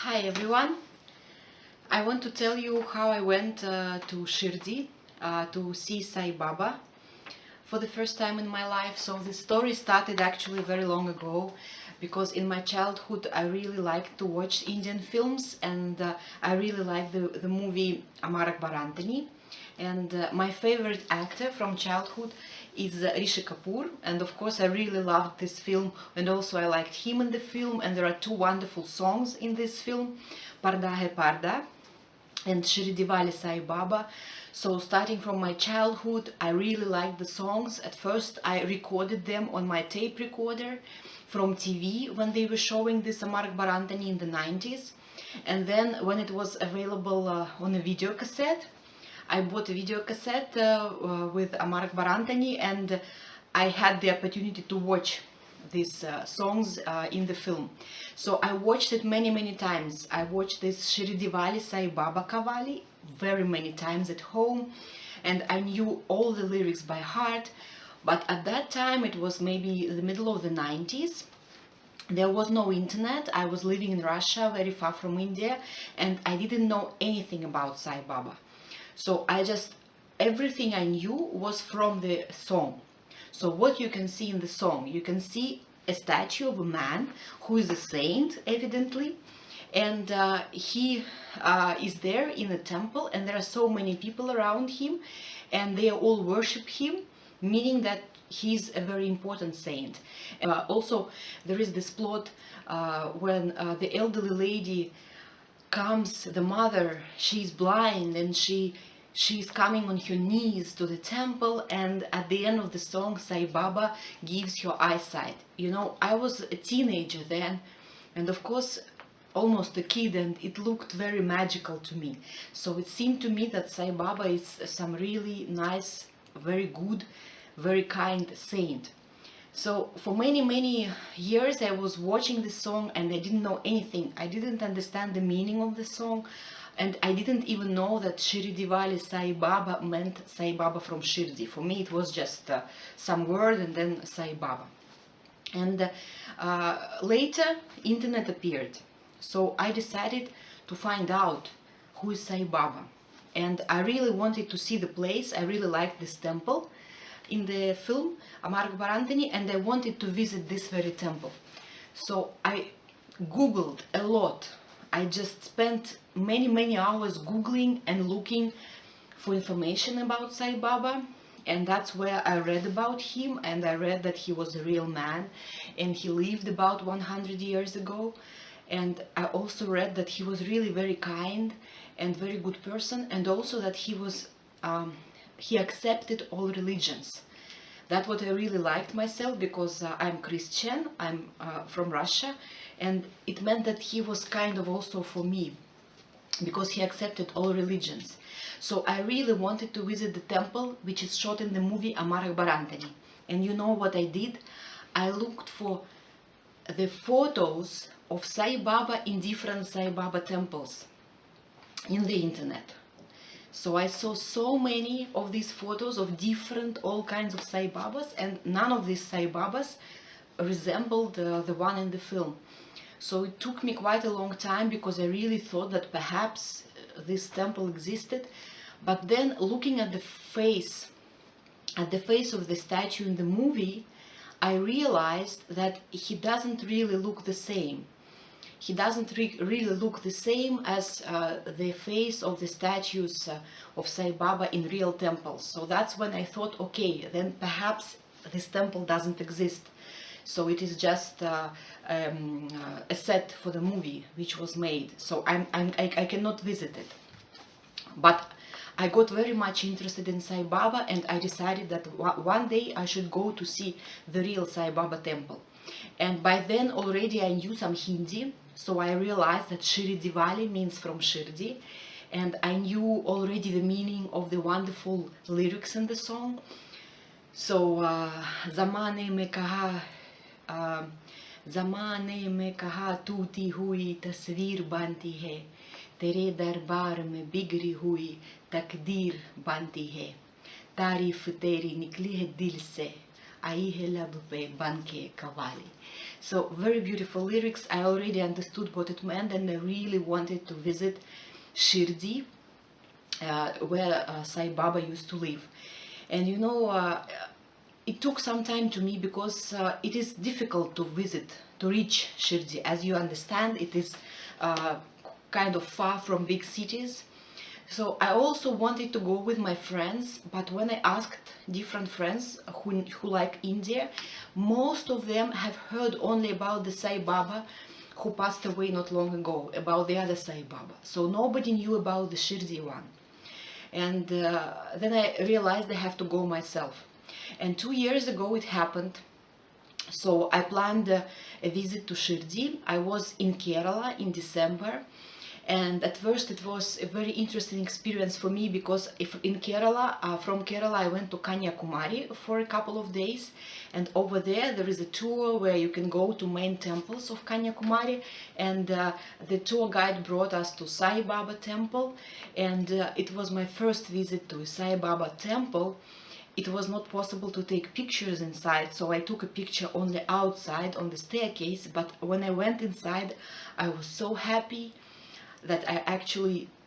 Hi everyone. I want to tell you how I went to Shirdi to see Sai Baba for the first time in my life. So the story started actually very long ago, because in my childhood I really liked to watch Indian films, and I really liked the movie Amar Akbar Anthony. And my favorite actor from childhood is Rishi Kapoor, and of course I really loved this film, and also I liked him in the film, and there are two wonderful songs in this film, Parda Hai Parda and Shirdi Wali Sai Baba. So starting from my childhood, I really liked the songs. At first I recorded them on my tape recorder from TV when they were showing this Amar Akbar Anthony in the 90s. And then when it was available on a video cassette, I bought a video cassette with Amar Akbar Anthony, and I had the opportunity to watch these songs in the film. So I watched it many times. I watched this Shirdi Wali Sai Baba Kavali very many times at home, and I knew all the lyrics by heart. But at that time, it was maybe the middle of the 90s. There was no internet. I was living in Russia, very far from India, and I didn't know anything about Sai Baba. So everything I knew was from the song. So what you can see in the song, you can see a statue of a man who is a saint, evidently, and he is there in a temple, and there are so many people around him, and they all worship him, meaning that he's a very important saint. Also, there is this plot when the elderly lady comes, the mother, she's blind, and she's coming on her knees to the temple, and at the end of the song Sai Baba gives her eyesight. You know, I was a teenager then, and of course almost a kid, and it looked very magical to me. So it seemed to me that Sai Baba is some really nice, very good, very kind saint. So for many years I was watching this song, and I didn't know anything. I didn't understand the meaning of the song, and I didn't even know that Shirdi Wali Sai Baba meant Sai Baba from Shirdi. For me it was just some word and then Sai Baba. And later internet appeared, so I decided to find out who is Sai Baba. And I really wanted to see the place. I really liked this temple in the film Amar Akbar Anthony, and I wanted to visit this very temple. So I googled a lot. I just spent many hours googling and looking for information about Sai Baba, and that's where I read about him, and I read that he was a real man and he lived about 100 years ago. And I also read that he was really very kind and very good person, and also that he accepted all religions. That's what I really liked myself, because I'm Christian, I'm from Russia, and it meant that he was kind of also for me, because he accepted all religions. So I really wanted to visit the temple which is shot in the movie Amar Akbar Anthony. And you know what I did? I looked for the photos of Sai Baba in different Sai Baba temples in the internet. So I saw so many of these photos of different, all kinds of Sai Babas, and none of these Sai Babas resembled the one in the film. So it took me quite a long time, because I really thought that perhaps this temple existed. But then looking at the face of the statue in the movie, I realized that he doesn't really look the same. He doesn't really look the same as the face of the statues of Sai Baba in real temples. So that's when I thought, okay, then perhaps this temple doesn't exist. So it is just a set for the movie which was made. So I cannot visit it. But I got very much interested in Sai Baba, and I decided that one day I should go to see the real Sai Baba temple. And by then already I knew some Hindi, so I realized that Shirdi Wali means from Shirdi, and I knew already the meaning of the wonderful lyrics in the song. So Zamane में कहा टूटी हुई तस्वीर बनती है, तेरे दरबार में बिगड़ी हुई तकदीर बनती है, तारीफ तेरी निकली है दिल से, आई है लब पे बन के qawwali. So very beautiful lyrics. I already understood what it meant, and I really wanted to visit Shirdi, where Sai Baba used to live. And you know, it took some time to me because it is difficult to visit, to reach Shirdi. As you understand, it is kind of far from big cities. So I also wanted to go with my friends, but when I asked different friends who like India, most of them have heard only about the Sai Baba who passed away not long ago, about the other Sai Baba. So nobody knew about the Shirdi one. And then I realized I have to go myself. And 2 years ago it happened. So I planned a visit to Shirdi. I was in Kerala in December. And at first it was a very interesting experience for me because in Kerala, from Kerala I went to Kanyakumari for a couple of days, and over there is a tour where you can go to main temples of Kanyakumari, and the tour guide brought us to Sai Baba temple, and it was my first visit to Sai Baba temple. It was not possible to take pictures inside, so I took a picture only outside on the staircase, but when I went inside I was so happy that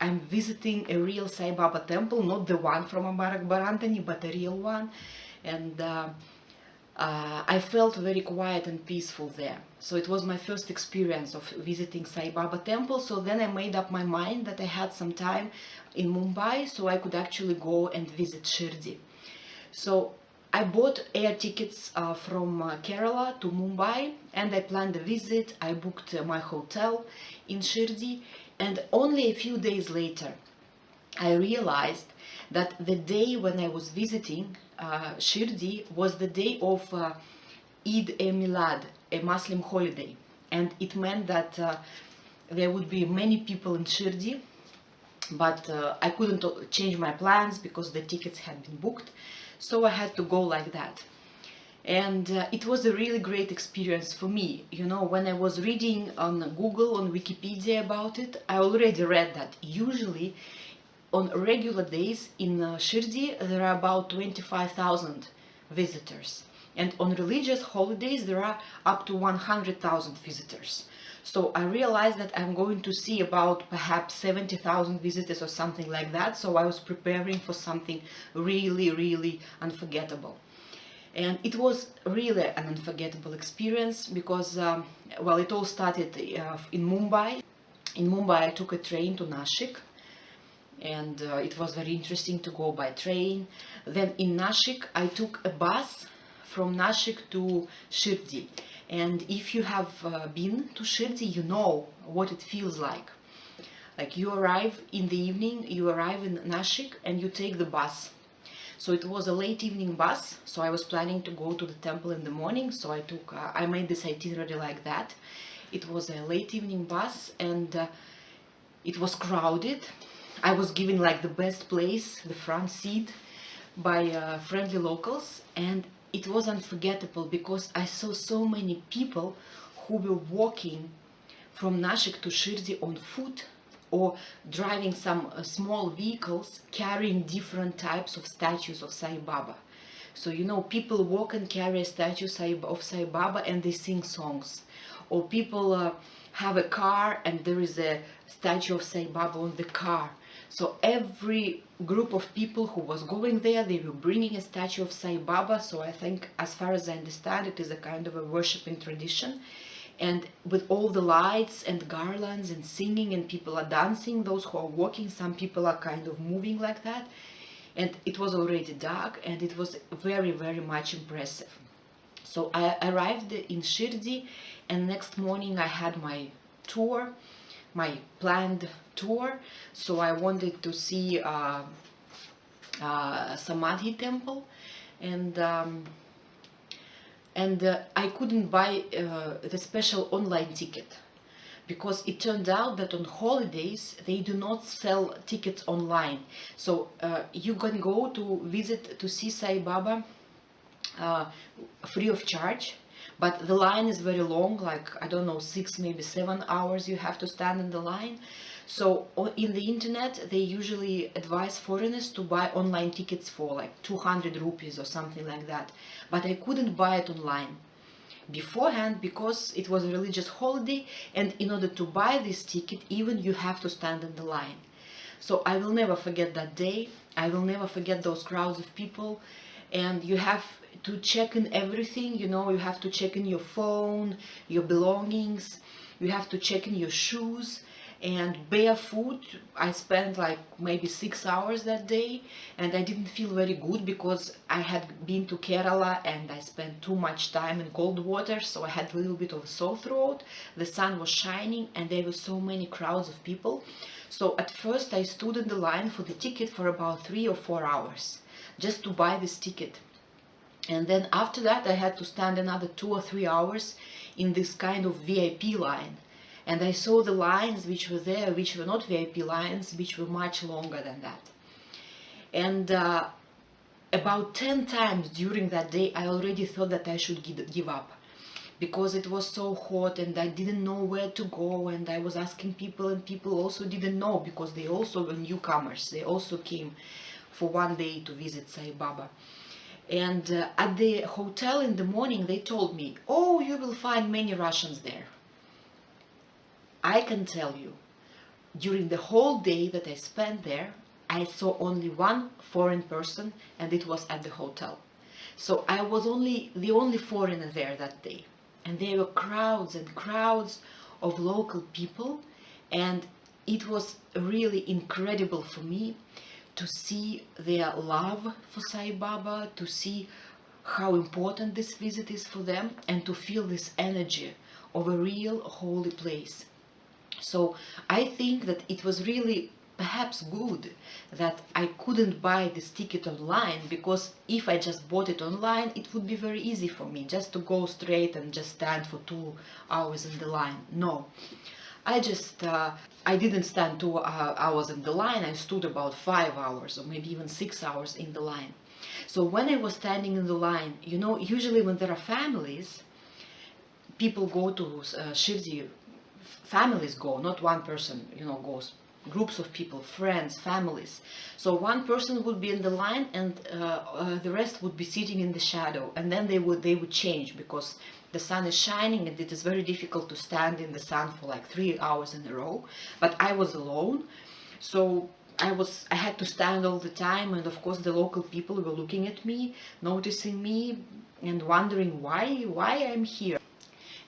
I'm visiting a real Sai Baba temple, not the one from Ambarak Barantani, but a real one. And I felt very quiet and peaceful there. So it was my first experience of visiting Sai Baba temple. So then I made up my mind that I had some time in Mumbai, so I could actually go and visit Shirdi. So I bought air tickets from Kerala to Mumbai, and I planned a visit. I booked my hotel in Shirdi. And only a few days later, I realized that the day when I was visiting Shirdi was the day of Eid-e-Milad, a Muslim holiday. And it meant that there would be many people in Shirdi, but I couldn't change my plans because the tickets had been booked. So I had to go like that. And it was a really great experience for me. You know, when I was reading on Google, on Wikipedia about it, I already read that usually on regular days in Shirdi there are about 25,000 visitors, and on religious holidays there are up to 100,000 visitors. So I realized that I'm going to see about perhaps 70,000 visitors or something like that. So I was preparing for something really, really unforgettable. And it was really an unforgettable experience because, well, it all started in Mumbai. In Mumbai, I took a train to Nashik, and it was very interesting to go by train. Then in Nashik, I took a bus from Nashik to Shirdi. And if you have been to Shirdi, you know what it feels like. Like you arrive in the evening, you arrive in Nashik, and you take the bus. So it was a late evening bus, so I was planning to go to the temple in the morning, so I made this itinerary like that. It was a late evening bus, and it was crowded. I was given like the best place, the front seat, by friendly locals, and it was unforgettable because I saw so many people who were walking from Nashik to Shirdi on foot, or driving some small vehicles carrying different types of statues of Sai Baba. So, you know, people walk and carry a statue of Sai Baba and they sing songs. Or people have a car and there is a statue of Sai Baba on the car. So every group of people who was going there, they were bringing a statue of Sai Baba. So I think, as far as I understand, it is a kind of a worshipping tradition. And with all the lights and garlands and singing, and people are dancing, those who are walking, some people are kind of moving like that. And it was already dark, and it was very, very much impressive. So I arrived in Shirdi, and next morning I had my tour, my planned tour. So I wanted to see Samadhi temple, and I couldn't buy the special online ticket because it turned out that on holidays they do not sell tickets online. So you can go to see Sai Baba free of charge, but the line is very long, like, I don't know, 6, maybe 7 hours you have to stand in the line. So in the internet they usually advise foreigners to buy online tickets for like 200 rupees or something like that, but I couldn't buy it online beforehand because it was a religious holiday, and in order to buy this ticket even you have to stand in the line. So I will never forget that day. I will never forget those crowds of people, and you have to check in everything, you know, you have to check in your phone, your belongings, you have to check in your shoes. And barefoot, I spent like maybe 6 hours that day, and I didn't feel very good because I had been to Kerala and I spent too much time in cold water, so I had a little bit of a sore throat. The sun was shining and there were so many crowds of people. So at first I stood in the line for the ticket for about 3 or 4 hours just to buy this ticket. And then after that I had to stand another 2 or 3 hours in this kind of VIP line. And I saw the lines which were there, which were not VIP lines, which were much longer than that. And about 10 times during that day, I already thought that I should give up. Because it was so hot and I didn't know where to go, and I was asking people, and people also didn't know because they also were newcomers. They also came for one day to visit Sai Baba. And at the hotel in the morning, they told me, "Oh, you will find many Russians there." I can tell you, during the whole day that I spent there, I saw only one foreign person, and it was at the hotel. So I was the only foreigner there that day. And there were crowds and crowds of local people, and it was really incredible for me to see their love for Sai Baba, to see how important this visit is for them, and to feel this energy of a real holy place. So I think that it was really perhaps good that I couldn't buy this ticket online, because if I just bought it online, it would be very easy for me just to go straight and just stand for 2 hours in the line. No, I didn't stand 2 hours in the line. I stood about 5 hours or maybe even 6 hours in the line. So when I was standing in the line, you know, usually when there are families, people go to Shirdi. Families go, not one person, you know, goes. Groups of people, friends, families. So one person would be in the line, and the rest would be sitting in the shadow, and then they would change because the sun is shining and it is very difficult to stand in the sun for like 3 hours in a row. But I was alone, so I had to stand all the time, and of course the local people were looking at me, noticing me, and wondering why I'm here.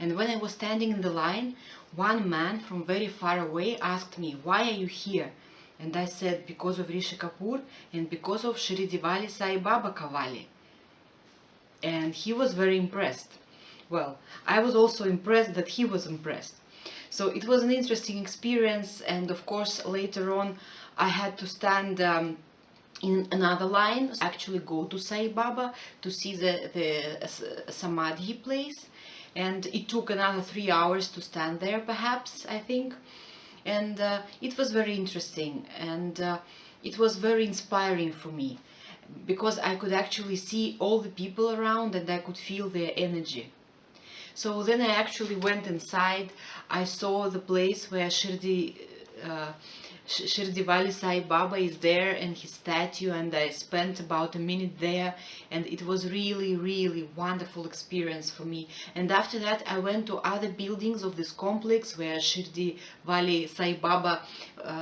And when I was standing in the line, one man from very far away asked me, "Why are you here?" And I said, "Because of Rishi Kapoor and because of Shirdi Sai Baba Kavali." And he was very impressed. Well, I was also impressed that he was impressed. So it was an interesting experience, and of course later on I had to stand in another line, actually go to Sai Baba to see the Samadhi place. And it took another 3 hours to stand there, perhaps, I think. And it was very interesting, and it was very inspiring for me, because I could actually see all the people around and I could feel their energy. So then I actually went inside. I saw the place where Shirdi Sai Baba is there, and his statue, and I spent about a minute there, and it was really wonderful experience for me. And after that I went to other buildings of this complex where Shirdi Sai Baba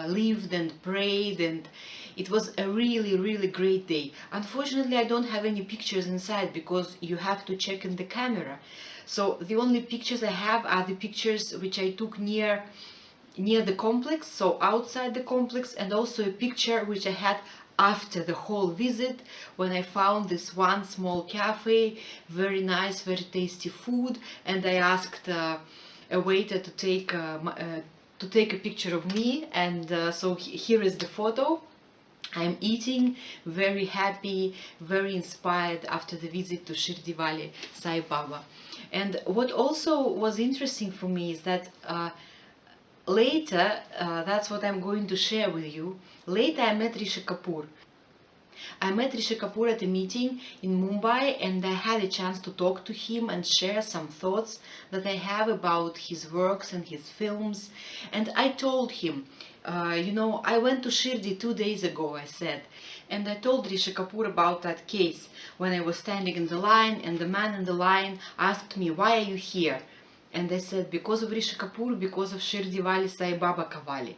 lived and prayed, and it was a really great day. Unfortunately I don't have any pictures inside because you have to check in the camera. So the only pictures I have are the pictures which I took near the complex, so outside the complex, and also a picture which I had after the whole visit, when I found this one small cafe, very nice, very tasty food, and I asked a waiter to take a picture of me, and so here is the photo. I'm eating, very happy, very inspired after the visit to Shirdi Sai Baba. And what also was interesting for me is that later, that's what I'm going to share with you. Later I met Rishi Kapoor. I met Rishi Kapoor at a meeting in Mumbai, and I had a chance to talk to him and share some thoughts that I have about his works and his films. And I told him, You know, I went to Shirdi 2 days ago, I said, and I told Rishi Kapoor about that case when I was standing in the line and the man in the line asked me, why are you here? And I said, because of Rishi Kapoor, because of Shirdi Wali Sai Baba Kavali.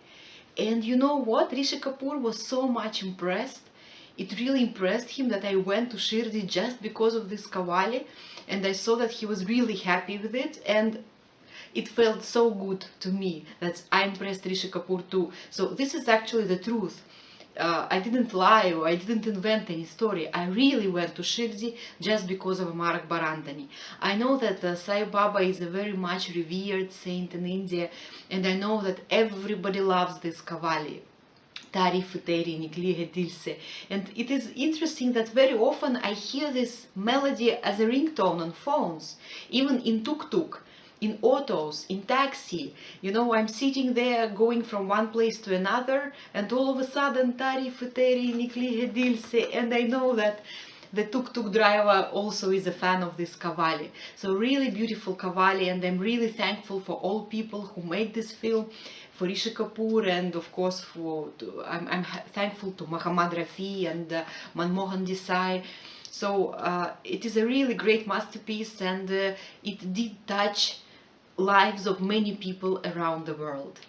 And you know what? Rishi Kapoor was so much impressed. It really impressed him that I went to Shirdi just because of this Kavali, and I saw that he was really happy with it, and it felt so good to me that I impressed Rishi Kapoor too. So this is actually the truth. I didn't lie or I didn't invent any story. I really went to Shirdi just because of Amar Akbar Antony. I know that Sai Baba is a very much revered saint in India, and I know that everybody loves this Kavali. Tarif Teri Nikli Hai Dil Se. And it is interesting that very often I hear this melody as a ringtone on phones, even in tuk-tuk, in autos, in taxi. You know, I'm sitting there going from one place to another, and all of a sudden Tarif Teri Nikli Hai Dil Se, and I know that the tuk-tuk driver also is a fan of this Kavali. So really beautiful Kavali, and I'm really thankful for all people who made this film, for Rishi Kapoor, and of course I'm thankful to Muhammad Rafi and Manmohan Desai. So it is a really great masterpiece, and it did touch lives of many people around the world.